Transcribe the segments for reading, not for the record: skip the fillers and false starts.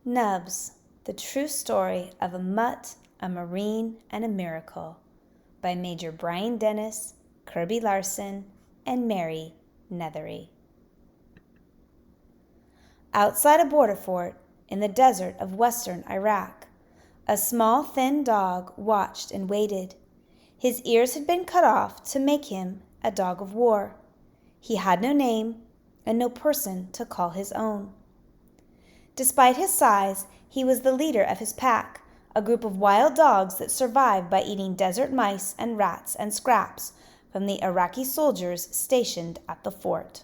Nubs, the true story of a mutt, a marine, and a miracle, by Major Brian Dennis, Kirby Larson, and Mary Nethery. Outside a border fort in the desert of western Iraq, a small thin dog watched and waited. His ears had been cut off to make him a dog of war. He had no name and no person to call his own. Despite his size, he was the leader of his pack, a group of wild dogs that survived by eating desert mice and rats and scraps from the Iraqi soldiers stationed at the fort.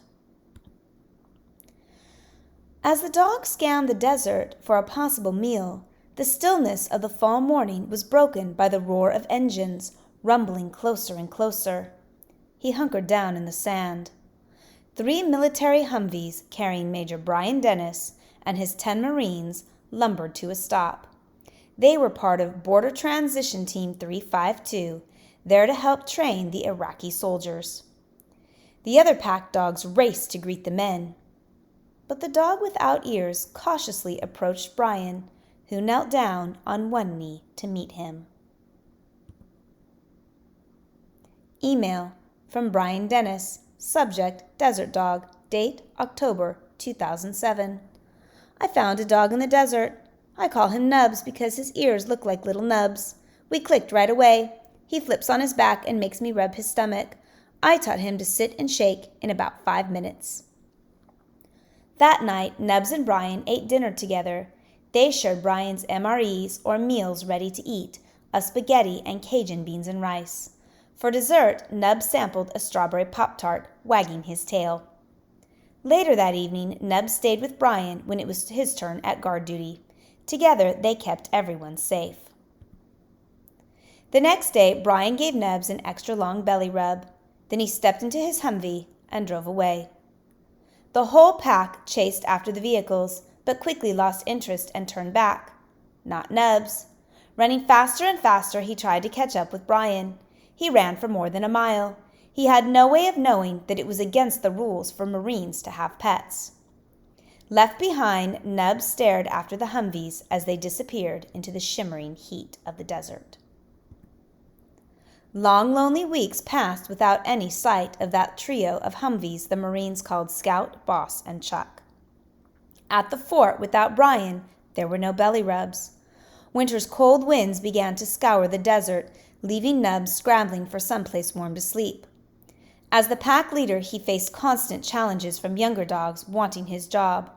As the dogs scanned the desert for a possible meal, the stillness of the fall morning was broken by the roar of engines, rumbling closer and closer. He hunkered down in the sand. 3 military Humvees carrying Major Brian Dennis and his 10 Marines lumbered to a stop. They were part of Border Transition Team 352, there to help train the Iraqi soldiers. The other pack dogs raced to greet the men. But the dog without ears cautiously approached Brian, who knelt down on one knee to meet him. Email from Brian Dennis, subject Desert Dog, date October 2007. I found a dog in the desert. I call him Nubs because his ears look like little nubs. We clicked right away. He flips on his back and makes me rub his stomach. I taught him to sit and shake in about 5 minutes. That night, Nubs and Brian ate dinner together. They shared Brian's MREs, or meals ready to eat, of spaghetti and Cajun beans and rice. For dessert, Nubs sampled a strawberry Pop-Tart, wagging his tail. Later that evening, Nubs stayed with Brian when it was his turn at guard duty. Together, they kept everyone safe. The next day, Brian gave Nubs an extra long belly rub. Then he stepped into his Humvee and drove away. The whole pack chased after the vehicles, but quickly lost interest and turned back. Not Nubs. Running faster and faster, he tried to catch up with Brian. He ran for more than a mile. He had no way of knowing that it was against the rules for Marines to have pets. Left behind, Nubs stared after the Humvees as they disappeared into the shimmering heat of the desert. Long, lonely weeks passed without any sight of that trio of Humvees the Marines called Scout, Boss, and Chuck. At the fort, without Brian, there were no belly rubs. Winter's cold winds began to scour the desert, leaving Nubs scrambling for someplace warm to sleep. As the pack leader, he faced constant challenges from younger dogs wanting his job.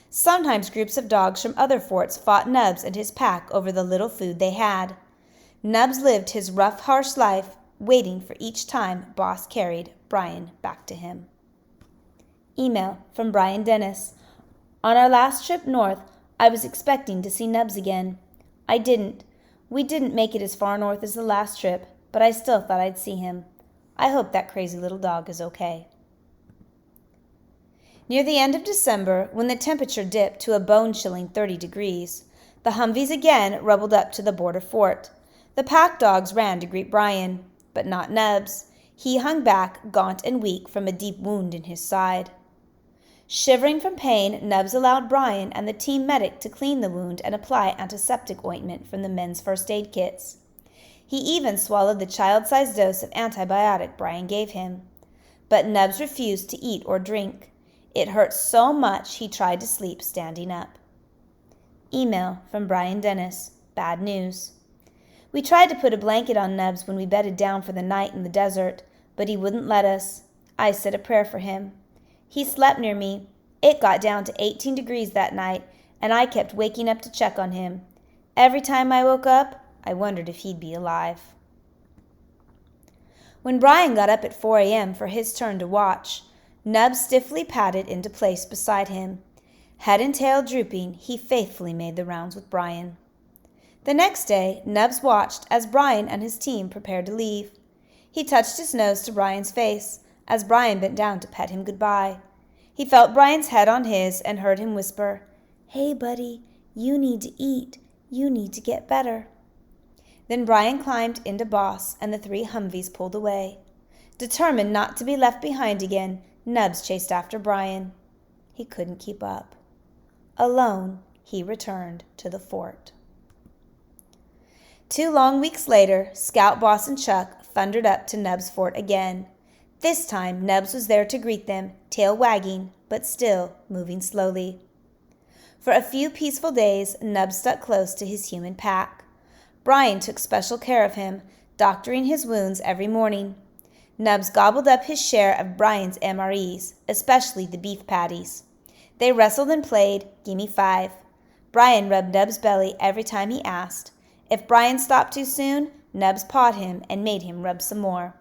Sometimes groups of dogs from other forts fought Nubs and his pack over the little food they had. Nubs lived his rough, harsh life, waiting for each time Boss carried Brian back to him. Email from Brian Dennis. On our last trip north, I was expecting to see Nubs again. I didn't. We didn't make it as far north as the last trip, but I still thought I'd see him. I hope that crazy little dog is okay. Near the end of December, when the temperature dipped to a bone-chilling 30 degrees, the Humvees again rumbled up to the border fort. The pack dogs ran to greet Brian, but not Nubs. He hung back, gaunt and weak from a deep wound in his side. Shivering from pain, Nubs allowed Brian and the team medic to clean the wound and apply antiseptic ointment from the men's first aid kits. He even swallowed the child-sized dose of antibiotic Brian gave him. But Nubs refused to eat or drink. It hurt so much he tried to sleep standing up. Email from Brian Dennis. Bad news. We tried to put a blanket on Nubs when we bedded down for the night in the desert, but he wouldn't let us. I said a prayer for him. He slept near me. It got down to 18 degrees that night, and I kept waking up to check on him. Every time I woke up, I wondered if he'd be alive. When Brian got up at 4 a.m. for his turn to watch, Nubs stiffly padded into place beside him. Head and tail drooping, he faithfully made the rounds with Brian. The next day, Nubs watched as Brian and his team prepared to leave. He touched his nose to Brian's face as Brian bent down to pet him goodbye. He felt Brian's head on his and heard him whisper, "Hey, buddy, you need to eat. You need to get better." Then Brian climbed into Boss, and the 3 Humvees pulled away. Determined not to be left behind again, Nubs chased after Brian. He couldn't keep up. Alone, he returned to the fort. 2 long weeks later, Scout Boss and Chuck thundered up to Nubs Fort again. This time, Nubs was there to greet them, tail wagging, but still moving slowly. For a few peaceful days, Nubs stuck close to his human pack. Brian took special care of him, doctoring his wounds every morning. Nubs gobbled up his share of Brian's MREs, especially the beef patties. They wrestled and played, gimme 5. Brian rubbed Nubs' belly every time he asked. If Brian stopped too soon, Nubs pawed him and made him rub some more.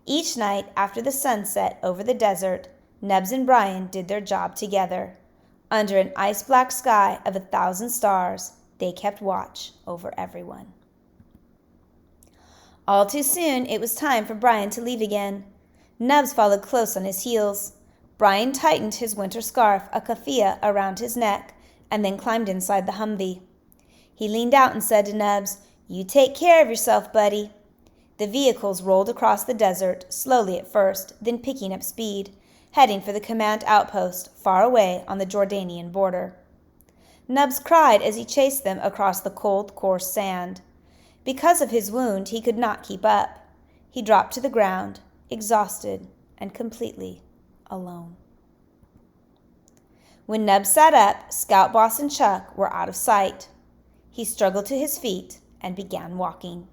Each night after the sun set over the desert, Nubs and Brian did their job together. Under an ice-black sky of 1,000 stars, they kept watch over everyone. All too soon, it was time for Brian to leave again. Nubs followed close on his heels. Brian tightened his winter scarf, a keffiyeh, around his neck, and then climbed inside the Humvee. He leaned out and said to Nubs, "You take care of yourself, buddy." The vehicles rolled across the desert, slowly at first, then picking up speed, heading for the command outpost far away on the Jordanian border. Nubs cried as he chased them across the cold, coarse sand. Because of his wound, he could not keep up. He dropped to the ground, exhausted and completely alone. When Nubs sat up, Scout Boss and Chuck were out of sight. He struggled to his feet and began walking.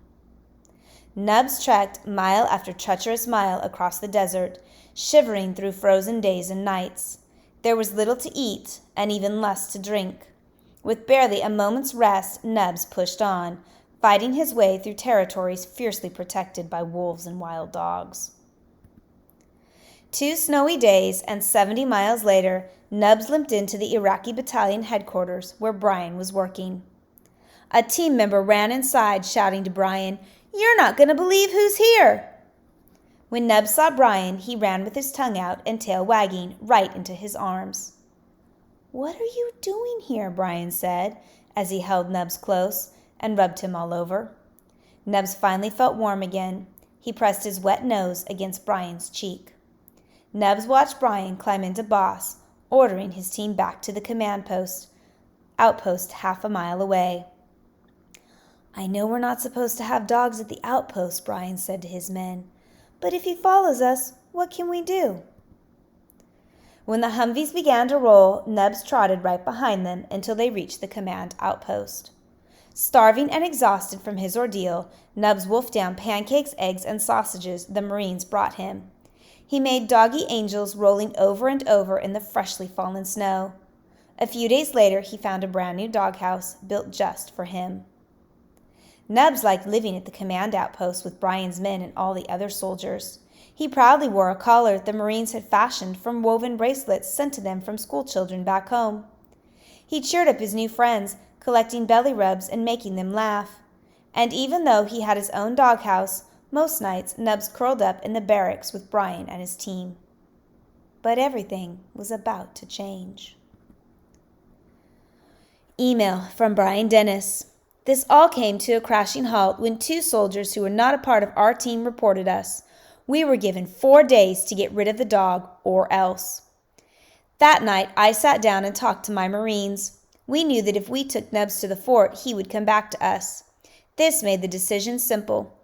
Nubs trekked mile after treacherous mile across the desert, shivering through frozen days and nights. There was little to eat and even less to drink. With barely a moment's rest, Nubs pushed on, fighting his way through territories fiercely protected by wolves and wild dogs. 2 snowy days and 70 miles later, Nubs limped into the Iraqi battalion headquarters where Brian was working. A team member ran inside, shouting to Brian, "You're not going to believe who's here!" When Nubs saw Brian, he ran with his tongue out and tail wagging right into his arms. "What are you doing here?" Brian said, as he held Nubs close and rubbed him all over. Nubs finally felt warm again. He pressed his wet nose against Brian's cheek. Nubs watched Brian climb into Boss, ordering his team back to the command outpost half a mile away. "I know we're not supposed to have dogs at the outpost," Brian said to his men, "but if he follows us, what can we do?" When the Humvees began to roll, Nubs trotted right behind them until they reached the command outpost. Starving and exhausted from his ordeal, Nubs wolfed down pancakes, eggs, and sausages the Marines brought him. He made doggy angels rolling over and over in the freshly fallen snow. A few days later, he found a brand new doghouse built just for him. Nubs liked living at the command outpost with Brian's men and all the other soldiers. He proudly wore a collar the Marines had fashioned from woven bracelets sent to them from schoolchildren back home. He cheered up his new friends, collecting belly rubs and making them laugh. And even though he had his own doghouse, most nights Nubs curled up in the barracks with Brian and his team. But everything was about to change. Email from Brian Dennis. This all came to a crashing halt when 2 soldiers who were not a part of our team reported us. We were given 4 days to get rid of the dog or else. That night, I sat down and talked to my Marines. We knew that if we took Nubs to the fort, he would come back to us. This made the decision simple.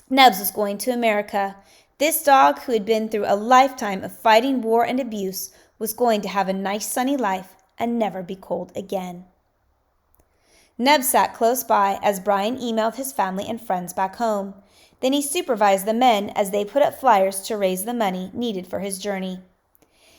Nubs was going to America. This dog, who had been through a lifetime of fighting war and abuse, was going to have a nice sunny life and never be cold again. Nubs sat close by as Brian emailed his family and friends back home. Then he supervised the men as they put up flyers to raise the money needed for his journey.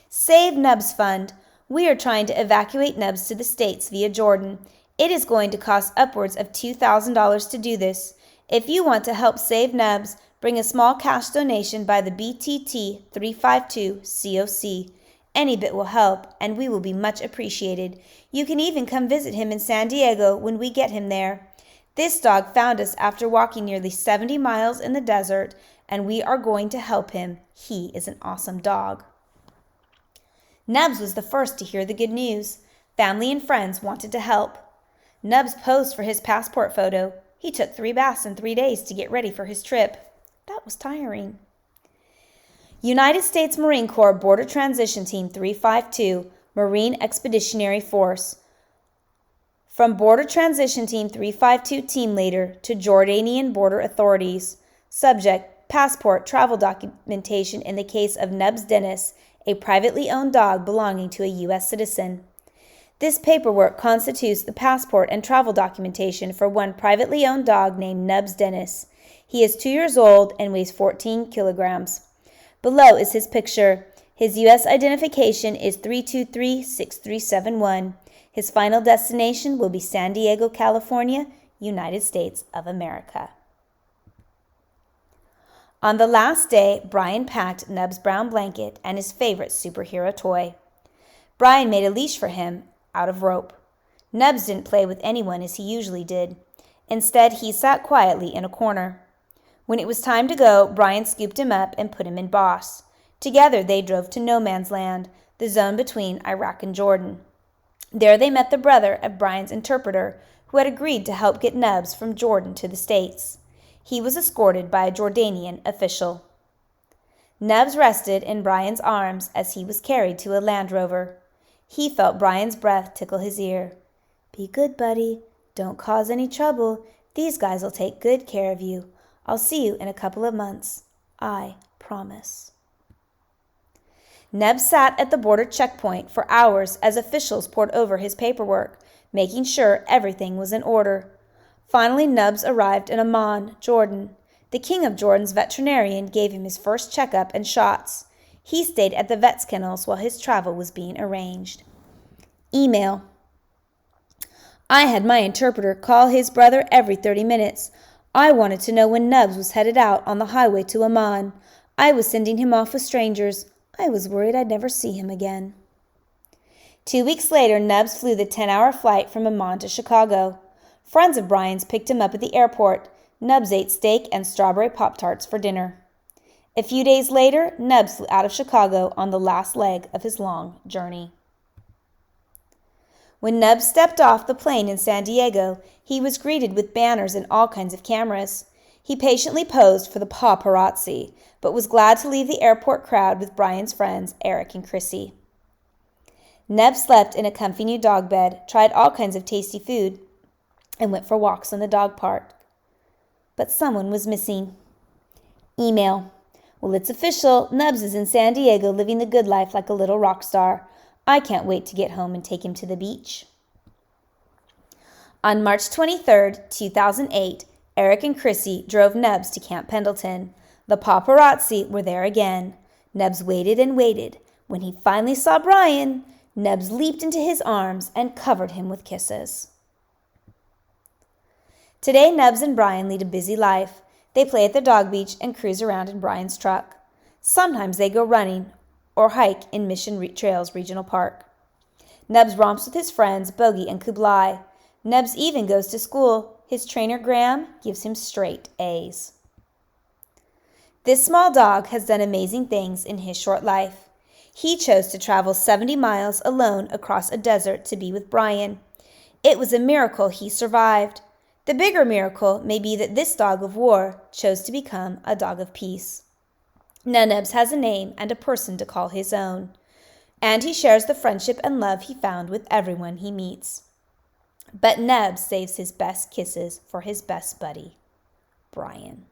Save Nubs Fund. We are trying to evacuate Nubs to the States via Jordan. It is going to cost upwards of $2,000 to do this. If you want to help save Nubs, bring a small cash donation by the BTT 352 COC. Any bit will help, and we will be much appreciated. You can even come visit him in San Diego when we get him there. This dog found us after walking nearly 70 miles in the desert, and we are going to help him. He is an awesome dog. Nubs was the first to hear the good news. Family and friends wanted to help. Nubs posed for his passport photo. He took 3 baths in 3 days to get ready for his trip. That was tiring. United States Marine Corps Border Transition Team 352, Marine Expeditionary Force. From Border Transition Team 352 team leader to Jordanian border authorities. Subject: passport travel documentation in the case of Nubs Dennis, a privately owned dog belonging to a U.S. citizen. This paperwork constitutes the passport and travel documentation for one privately owned dog named Nubs Dennis. He is 2 years old and weighs 14 kilograms. Below is his picture. His U.S. identification is 3236371. His final destination will be San Diego, California, United States of America. On the last day, Brian packed Nubs' brown blanket and his favorite superhero toy. Brian made a leash for him out of rope. Nubs didn't play with anyone as he usually did. Instead, he sat quietly in a corner. When it was time to go, Brian scooped him up and put him in Boss. Together they drove to No Man's Land, the zone between Iraq and Jordan. There they met the brother of Brian's interpreter, who had agreed to help get Nubs from Jordan to the States. He was escorted by a Jordanian official. Nubs rested in Brian's arms as he was carried to a Land Rover. He felt Brian's breath tickle his ear. "Be good, buddy. Don't cause any trouble. These guys will take good care of you. I'll see you in a couple of months. I promise." Nubs sat at the border checkpoint for hours as officials pored over his paperwork, making sure everything was in order. Finally, Nubs arrived in Amman, Jordan. The king of Jordan's veterinarian gave him his first checkup and shots. He stayed at the vet's kennels while his travel was being arranged. Email. I had my interpreter call his brother every 30 minutes. I wanted to know when Nubs was headed out on the highway to Amman. I was sending him off with strangers. I was worried I'd never see him again. 2 weeks later, Nubs flew the 10-hour flight from Amman to Chicago. Friends of Brian's picked him up at the airport. Nubs ate steak and strawberry Pop-Tarts for dinner. A few days later, Nubs flew out of Chicago on the last leg of his long journey. When Nubs stepped off the plane in San Diego, he was greeted with banners and all kinds of cameras. He patiently posed for the paparazzi, but was glad to leave the airport crowd with Brian's friends, Eric and Chrissy. Nubs slept in a comfy new dog bed, tried all kinds of tasty food, and went for walks on the dog park. But someone was missing. Email. Well, it's official. Nubs is in San Diego living the good life like a little rock star. I can't wait to get home and take him to the beach. On March 23, 2008, Eric and Chrissy drove Nubs to Camp Pendleton. The paparazzi were there again. Nubs waited and waited. When he finally saw Brian, Nubs leaped into his arms and covered him with kisses. Today, Nubs and Brian lead a busy life. They play at the dog beach and cruise around in Brian's truck. Sometimes they go running or hike in Mission Trails Regional Park. Nubs romps with his friends Bogey and Kublai. Nubs even goes to school. His trainer Graham gives him straight A's. This small dog has done amazing things in his short life. He chose to travel 70 miles alone across a desert to be with Brian. It was a miracle he survived. The bigger miracle may be that this dog of war chose to become a dog of peace. Now Nubs has a name and a person to call his own, and he shares the friendship and love he found with everyone he meets. But Nubs saves his best kisses for his best buddy, Brian.